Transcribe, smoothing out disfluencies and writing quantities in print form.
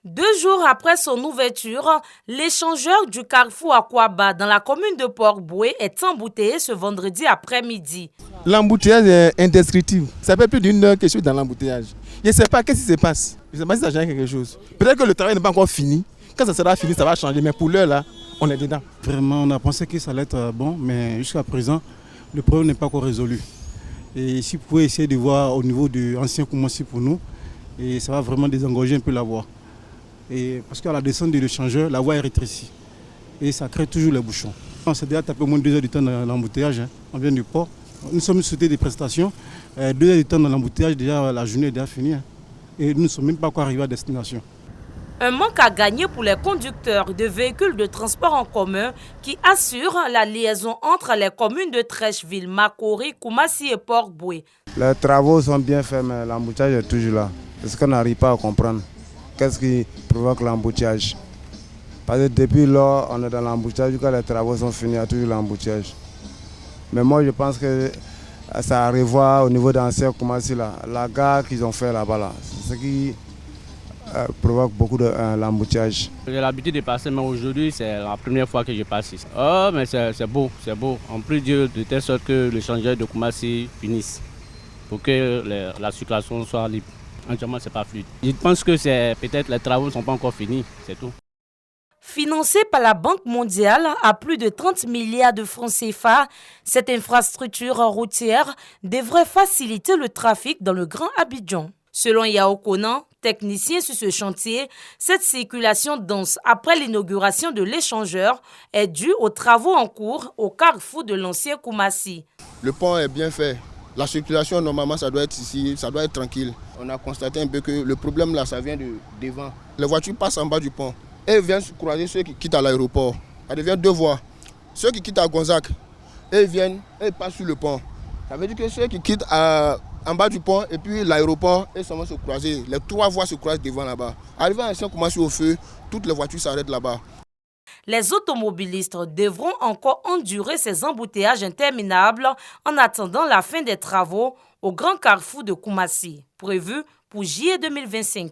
2 jours après son ouverture, l'échangeur du carrefour Akwaba dans la commune de Port-Boué est embouteillé ce vendredi après-midi. L'embouteillage est indescriptible. Ça fait plus d'une heure que je suis dans l'embouteillage. Je ne sais pas qu'est-ce qui se passe. Je ne sais pas si ça change quelque chose. Peut-être que le travail n'est pas encore fini. Quand ça sera fini, ça va changer. Mais pour l'heure, là, on est dedans. Vraiment, on a pensé que ça allait être bon, mais jusqu'à présent, le problème n'est pas encore résolu. Et si vous pouvez essayer de voir au niveau de l'ancien Koumassi pour nous, et ça va vraiment désengorger un peu la voie. Et parce qu'à la descente de l'échangeur, la voie est rétrécie. Et ça crée toujours les bouchons. On s'est déjà tapé au moins 2 heures de temps dans l'embouteillage. Hein. On vient du port. Nous sommes souhaités des prestations. 2 heures de temps dans l'embouteillage, déjà la journée est déjà finie. Hein. Et nous ne sommes même pas encore arrivés à destination. Un manque à gagner pour les conducteurs de véhicules de transport en commun qui assurent la liaison entre les communes de Trècheville, Makori, Koumassi et Port-Boué. Les travaux sont bien faits, mais l'embouteillage est toujours là. C'est ce qu'on n'arrive pas à comprendre. Qu'est-ce qui provoque l'embouteillage? Parce que depuis lors, on est dans l'embouteillage, quand les travaux sont finis, il y a toujours l'embouteillage. Mais moi, je pense que ça a à revoir au niveau d'Ancien Koumassi, la gare qu'ils ont fait là-bas. Là. C'est ce qui provoque beaucoup de l'embouteillage. J'ai l'habitude de passer, mais aujourd'hui, c'est la première fois que je passe ici. Oh, mais c'est beau, c'est beau. On peut dire de telle sorte que l'échangeur de Koumassi finisse pour que la circulation soit libre. Entièrement, c'est pas fluide. Je pense que c'est peut-être les travaux ne sont pas encore finis, c'est tout. Financée par la Banque mondiale à plus de 30 milliards de francs CFA, cette infrastructure routière devrait faciliter le trafic dans le Grand Abidjan. Selon Yao Konan, technicien sur ce chantier, cette circulation dense après l'inauguration de l'échangeur est due aux travaux en cours au carrefour de l'ancien Koumassi. Le pont est bien fait. La circulation, normalement, ça doit être ici, ça doit être tranquille. On a constaté un peu que le problème là, ça vient de devant. Les voitures passent en bas du pont et viennent se croiser ceux qui quittent à l'aéroport. Ça devient 2 voies. Ceux qui quittent à Gonzague, ils viennent et ils passent sur le pont. Ça veut dire que ceux qui quittent en bas du pont et puis l'aéroport, ils vont se croiser. Les 3 voies se croisent devant là-bas. Arrivé à un commence au feu, toutes les voitures s'arrêtent là-bas. Les automobilistes devront encore endurer ces embouteillages interminables en attendant la fin des travaux au grand carrefour de Koumassi, prévu pour juillet 2025.